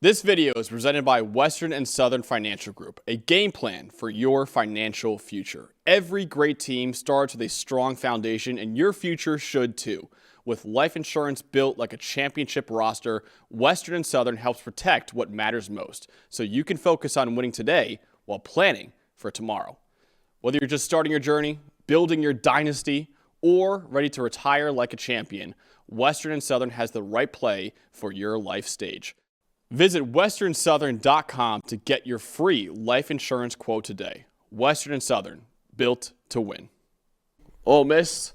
This video is presented by Western and Southern Financial Group, a game plan for your financial future. Every great team starts with a strong foundation, and your future should too. With life insurance built like a championship roster, Western and Southern helps protect what matters most, so you can focus on winning today while planning for tomorrow. Whether you're just starting your journey, building your dynasty, or ready to retire like a champion, Western and Southern has the right play for your life stage. Visit westernsouthern.com to get your free life insurance quote today. Western and Southern, built to win. Ole Miss,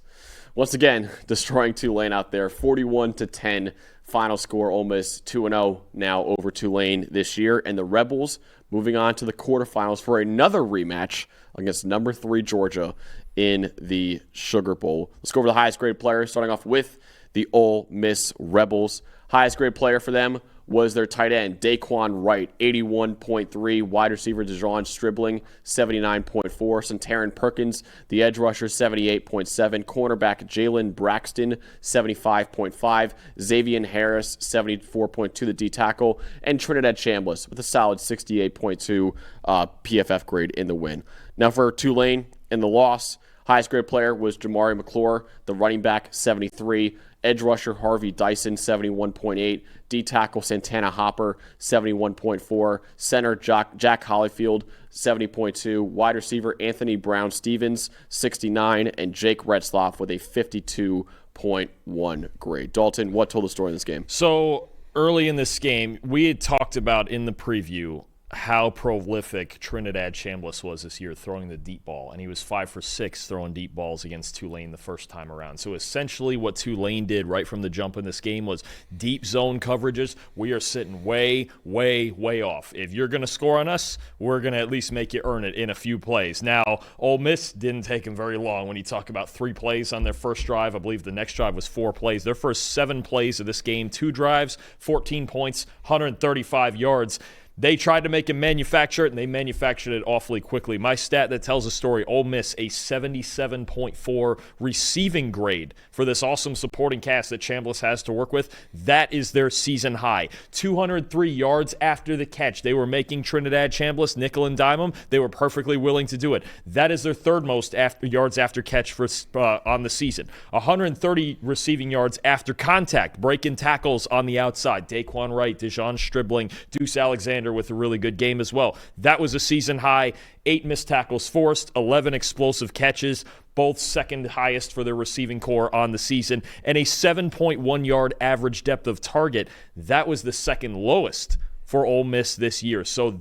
once again, destroying Tulane out there. 41-10 final score. Ole Miss 2-0 now over Tulane this year. And the Rebels moving on to the quarterfinals for another rematch against number 3 Georgia in the Sugar Bowl. Let's go over the highest graded player, starting off with the Ole Miss Rebels. Highest graded player for them was their tight end, Daquan Wright, 81.3. Wide receiver, Dejon Stribling, 79.4. Centarian Perkins, the edge rusher, 78.7. Cornerback, Jalen Braxton, 75.5. Xavier Harris, 74.2, the D tackle. And Trinidad Chambliss with a solid 68.2 PFF grade in the win. Now for Tulane in the loss, highest grade player was Jamari McClure, the running back, 73. Edge rusher Harvey Dyson, 71.8. D tackle Santana Hopper, 71.4. Center Jack Hollyfield, 70.2. Wide receiver Anthony Brown Stevens, 69. And Jake Retzloff with a 52.1 grade. Dalton, what told the story in this game? So early in this game, we had talked about in the preview how prolific Trinidad Chambliss was this year throwing the deep ball, and he was 5 for 6 throwing deep balls against Tulane the first time around. So essentially what Tulane did right from the jump in this game was deep zone coverages. We are sitting way, way, way off. If you're going to score on us, we're going to at least make you earn it in a few plays. Now, Ole Miss didn't take him very long. When you talk about 3 plays on their first drive, I believe the next drive was 4 plays. Their first 7 plays of this game, 2 drives, 14 points, 135 yards. They tried to make him manufacture it, and they manufactured it awfully quickly. My stat that tells the story, Ole Miss, a 77.4 receiving grade for this awesome supporting cast that Chambliss has to work with. That is their season high. 203 yards after the catch. They were making Trinidad Chambliss nickel and dime them. They were perfectly willing to do it. That is their third most yards after catch on the season. 130 receiving yards after contact, breaking tackles on the outside. Daquan Wright, Dejon Stribling, Deuce Alexander with a really good game as well. That was a season high. 8 missed tackles forced, 11 explosive catches, both second highest for their receiving core on the season, and a 7.1 yard average depth of target. That was the second lowest for Ole Miss this year. So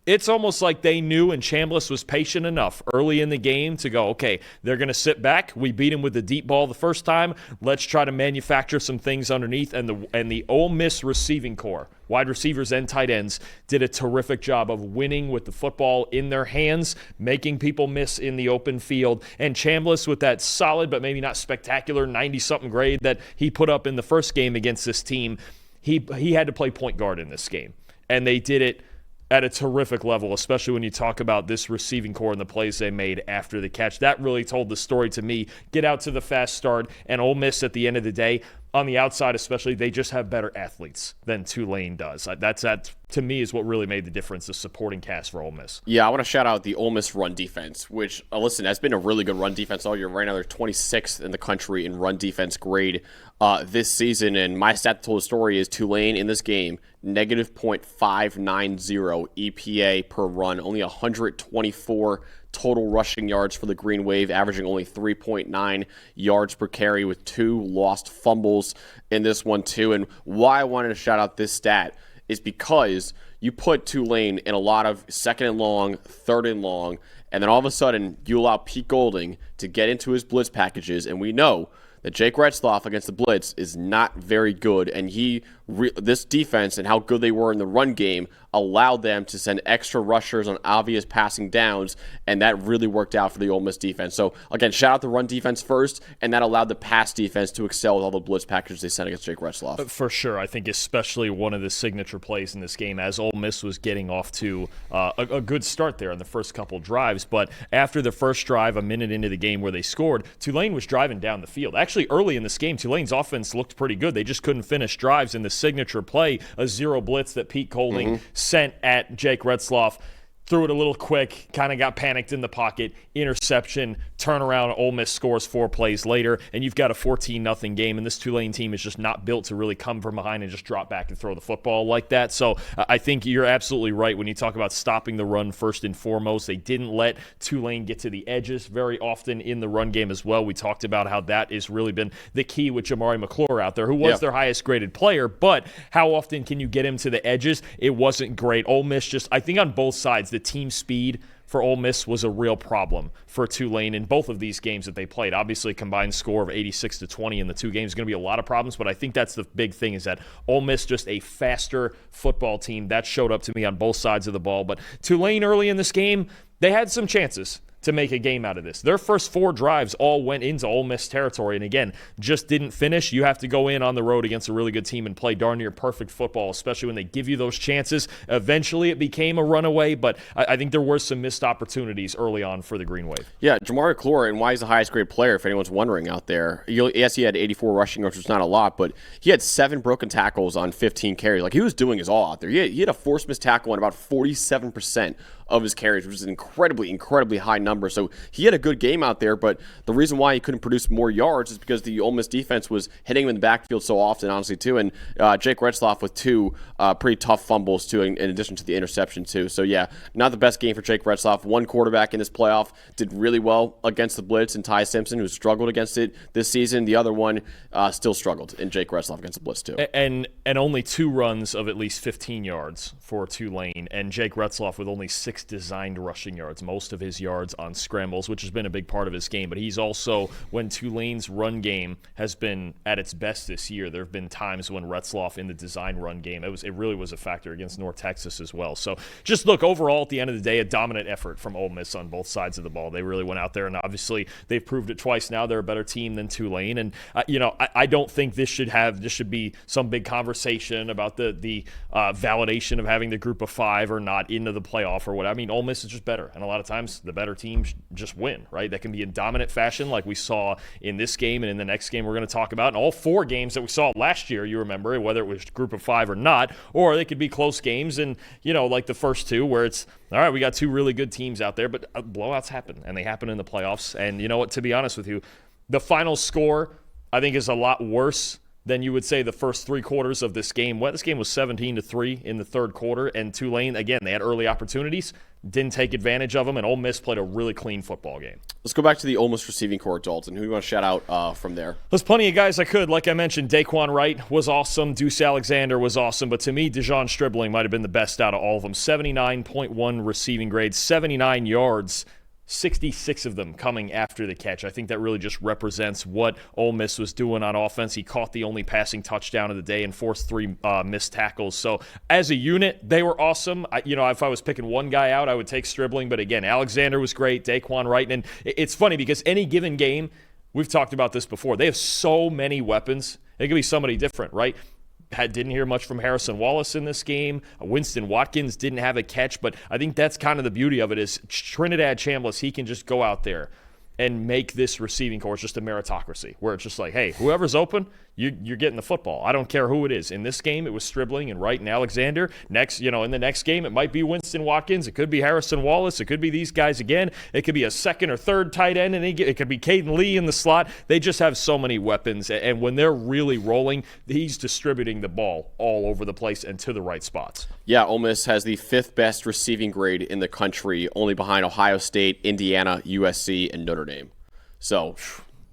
it's almost like they knew, and Chambliss was patient enough early in the game to go, okay, they're going to sit back. We beat them with the deep ball the first time. Let's try to manufacture some things underneath. And the Ole Miss receiving core, wide receivers and tight ends, did a terrific job of winning with the football in their hands, making people miss in the open field. And Chambliss, with that solid but maybe not spectacular 90-something grade that he put up in the first game against this team, he had to play point guard in this game, and they did it at a terrific level, especially when you talk about this receiving core and the plays they made after the catch. That really told the story to me. Get out to the fast start, and Ole Miss at the end of the day, on the outside especially, they just have better athletes than Tulane does. That to me is what really made the difference, the supporting cast for Ole Miss. Yeah, I want to shout out the Ole Miss run defense, which, listen, has been a really good run defense all year. Right now they're 26th in the country in run defense grade this season, and my stat that told the story is Tulane in this game, negative .590 EPA per run, only 124 total rushing yards for the Green Wave, averaging only 3.9 yards per carry with 2 lost fumbles in this one too. And why I wanted to shout out this stat is because you put Tulane in a lot of second and long, third and long, and then all of a sudden you allow Pete Golding to get into his blitz packages, and we know that Jake Retzloff against the blitz is not very good, and this defense and how good they were in the run game allowed them to send extra rushers on obvious passing downs, and that really worked out for the Ole Miss defense. So, again, shout out the run defense first, and that allowed the pass defense to excel with all the blitz packages they sent against Jake Retzloff. For sure. I think especially one of the signature plays in this game as Ole Miss was getting off to a good start there in the first couple drives, but after the first drive, a minute into the game where they scored, Tulane was driving down the field. Actually, actually early in this game, Tulane's offense looked pretty good. They just couldn't finish drives. In the signature play, a zero blitz that Pete Golding sent at Jake Retzloff, threw it a little quick, kind of got panicked in the pocket, interception, turnaround, Ole Miss scores 4 plays later, and you've got a 14-0 game, and this Tulane team is just not built to really come from behind and just drop back and throw the football like that. So I think you're absolutely right when you talk about stopping the run first and foremost. They didn't let Tulane get to the edges very often in the run game as well. We talked about how that has really been the key with Jamari McClure out there, who was their highest graded player, but how often can you get him to the edges? It wasn't great. Ole Miss just, I think on both sides, the team speed for Ole Miss was a real problem for Tulane in both of these games that they played. Obviously, a combined score of 86-20 in the 2 games is going to be a lot of problems, but I think that's the big thing is that Ole Miss just a faster football team. That showed up to me on both sides of the ball. But Tulane early in this game, they had some chances to make a game out of this. Their first 4 drives all went into Ole Miss territory, and again, just didn't finish. You have to go in on the road against a really good team and play darn near perfect football, especially when they give you those chances. Eventually, it became a runaway, but I think there were some missed opportunities early on for the Green Wave. Yeah, Jamari McClure, and why he's the highest grade player, if anyone's wondering out there. Yes, he had 84 rushing yards, which is not a lot, but he had 7 broken tackles on 15 carries. Like, he was doing his all out there. He had a forced missed tackle on about 47% of his carries, which is an incredibly high number. So he had a good game out there, but the reason why he couldn't produce more yards is because the Ole Miss defense was hitting him in the backfield so often, honestly, too. And Jake Retzloff with 2 pretty tough fumbles, too, in addition to the interception, too. So, yeah, not the best game for Jake Retzloff. One quarterback in this playoff did really well against the blitz, and Ty Simpson, who struggled against it this season. The other one still struggled, and Jake Retzloff against the blitz, too. And only 2 runs of at least 15 yards for Tulane, and Jake Retzloff with only 6 designed rushing yards, most of his yards on scrambles, which has been a big part of his game. But he's also, when Tulane's run game has been at its best this year, there have been times when Retzloff in the design run game, it really was a factor against North Texas as well. So just look, overall, at the end of the day, a dominant effort from Ole Miss on both sides of the ball. They really went out there, and obviously they've proved it twice now. They're a better team than Tulane. And, I don't think this should be some big conversation about the validation of having the group of 5 or not into the playoff or whatever. I mean, Ole Miss is just better, and a lot of times the better teams just win, right? That can be in dominant fashion like we saw in this game and in the next game we're going to talk about. And all 4 games that we saw last year, you remember, whether it was group of 5 or not, or they could be close games and, like the first 2 where it's, all right, we got 2 really good teams out there, but blowouts happen, and they happen in the playoffs. And you know what, to be honest with you, the final score, I think, is a lot worse than you would say the first 3 quarters of this game. Well, this game was 17-3 in the 3rd quarter, and Tulane, again, they had early opportunities, didn't take advantage of them, and Ole Miss played a really clean football game. Let's go back to the Ole Miss receiving corps, Dalton. Who do you want to shout out from there? There's plenty of guys I could. Like I mentioned, Daquan Wright was awesome. Deuce Alexander was awesome. But to me, Dejon Stribling might have been the best out of all of them. 79.1 receiving grade, 79 yards, 66 of them coming after the catch. I think that really just represents what Ole Miss was doing on offense. He caught the only passing touchdown of the day and forced 3 missed tackles. So as a unit, they were awesome. If I was picking one guy out, I would take Stribling. But again, Alexander was great, Daquan Wright. And it's funny because any given game, we've talked about this before, they have so many weapons. It could be somebody different, right? Didn't hear much from Harrison Wallace in this game. Winston Watkins didn't have a catch, but I think that's kind of the beauty of it is Trinidad Chambliss, he can just go out there and make this receiving corps just a meritocracy, where it's just like, hey, whoever's open, you're getting the football. I don't care who it is. In this game, it was Stribling and Wright and Alexander. Next, in the next game, it might be Winston Watkins. It could be Harrison Wallace. It could be these guys again. It could be a second or third tight end, and it could be Caden Lee in the slot. They just have so many weapons, and when they're really rolling, he's distributing the ball all over the place and to the right spots. Yeah, Ole Miss has the 5th best receiving grade in the country, only behind Ohio State, Indiana, USC, and Notre Dame. So,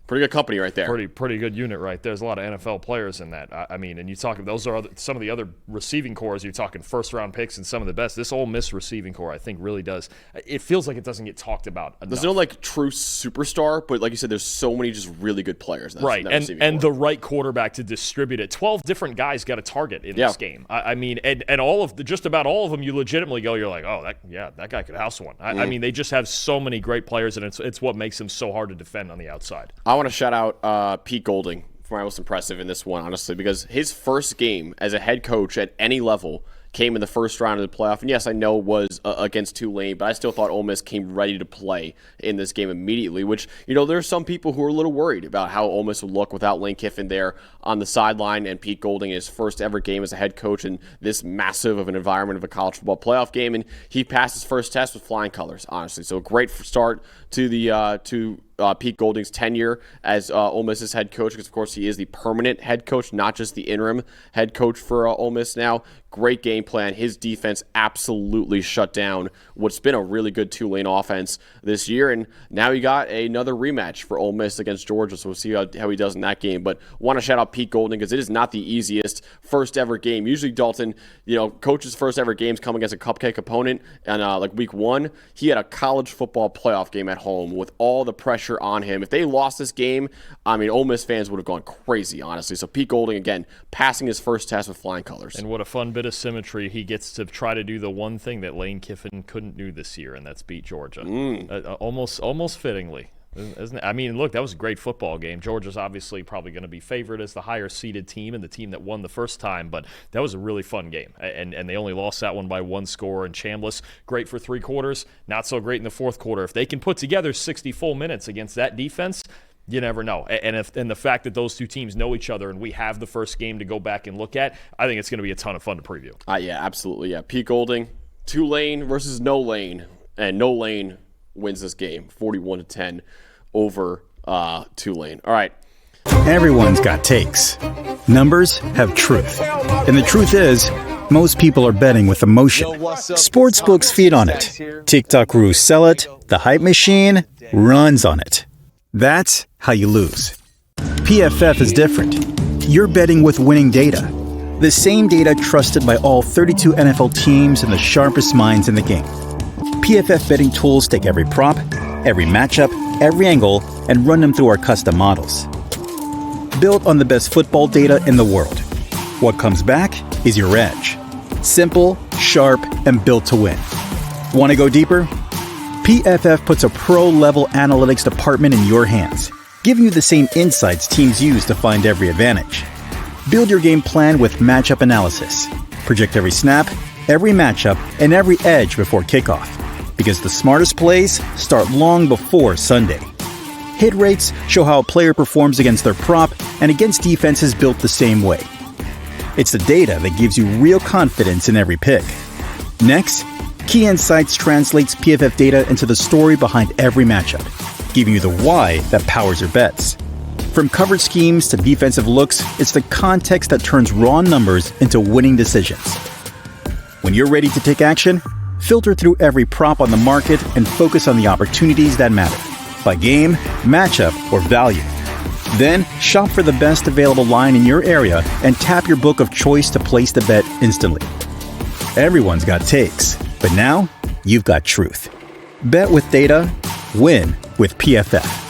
pretty good company right there. Pretty good unit right there. There's a lot of NFL players in that. And you talk, those are some of the other receiving corps. You're talking first-round picks and some of the best. This Ole Miss receiving corps, I think, really does. It feels like it doesn't get talked about enough. There's no, true superstar, but like you said, there's so many just really good players. Right, and the right quarterback to distribute it. 12 different guys got a target in this game. And just about all of them, you legitimately go, you're like, oh, that guy could house one. I mean, they just have so many great players, and it's what makes them so hard to defend on the outside. I want to shout out Pete Golding for my most impressive in this one, honestly, because his first game as a head coach at any level, came in the first round of the playoff. And yes, I know it was against Tulane, but I still thought Ole Miss came ready to play in this game immediately, which, there's some people who are a little worried about how Ole Miss would look without Lane Kiffin there on the sideline and Pete Golding in his first ever game as a head coach in this massive of an environment of a college football playoff game. And he passed his first test with flying colors, honestly. So a great start to the Pete Golding's tenure as Ole Miss's head coach, because of course he is the permanent head coach, not just the interim head coach for Ole Miss now. Great game plan. His defense absolutely shut down what's been a really good Tulane offense this year, and now you got another rematch for Ole Miss against Georgia, so we'll see how he does in that game. But want to shout out Pete Golding because it is not the easiest first ever game. Usually Dalton, coach's first ever games come against a cupcake opponent, and like week 1, he had a college football playoff game at home with all the pressure on him. If they lost this game, Ole Miss fans would have gone crazy, honestly. So Pete Golding, again, passing his first test with flying colors. And what a fun bit of symmetry. He gets to try to do the one thing that Lane Kiffin couldn't do this year, and that's beat Georgia. Almost fittingly. Isn't it? I mean, look, that was a great football game. Georgia's obviously probably going to be favored as the higher-seeded team and the team that won the first time, but that was a really fun game. And they only lost that one by 1 score. And Chambliss, great for 3 quarters, not so great in the fourth quarter. If they can put together 60 full minutes against that defense, you never know. And the fact that those two teams know each other and we have the first game to go back and look at, I think it's going to be a ton of fun to preview. Yeah, absolutely. Yeah, Pete Golding, Tulane versus no Lane, and no Lane wins this game, 41-10 over Tulane. All right. Everyone's got takes. Numbers have truth. And the truth is, most people are betting with emotion. Sportsbooks feed on it. TikTok gurus sell it. The hype machine runs on it. That's how you lose. PFF is different. You're betting with winning data. The same data trusted by all 32 NFL teams and the sharpest minds in the game. PFF betting tools take every prop, every matchup, every angle, and run them through our custom models. Built on the best football data in the world. What comes back is your edge. Simple, sharp, and built to win. Want to go deeper? PFF puts a pro-level analytics department in your hands, giving you the same insights teams use to find every advantage. Build your game plan with matchup analysis. Project every snap, every matchup, and every edge before kickoff. Because the smartest plays start long before Sunday. Hit rates show how a player performs against their prop and against defenses built the same way. It's the data that gives you real confidence in every pick. Next, Key Insights translates PFF data into the story behind every matchup, giving you the why that powers your bets. From coverage schemes to defensive looks, it's the context that turns raw numbers into winning decisions. When you're ready to take action, filter through every prop on the market and focus on the opportunities that matter, by game, matchup, or value. Then, shop for the best available line in your area and tap your book of choice to place the bet instantly. Everyone's got takes, but now you've got truth. Bet with data, win with PFF.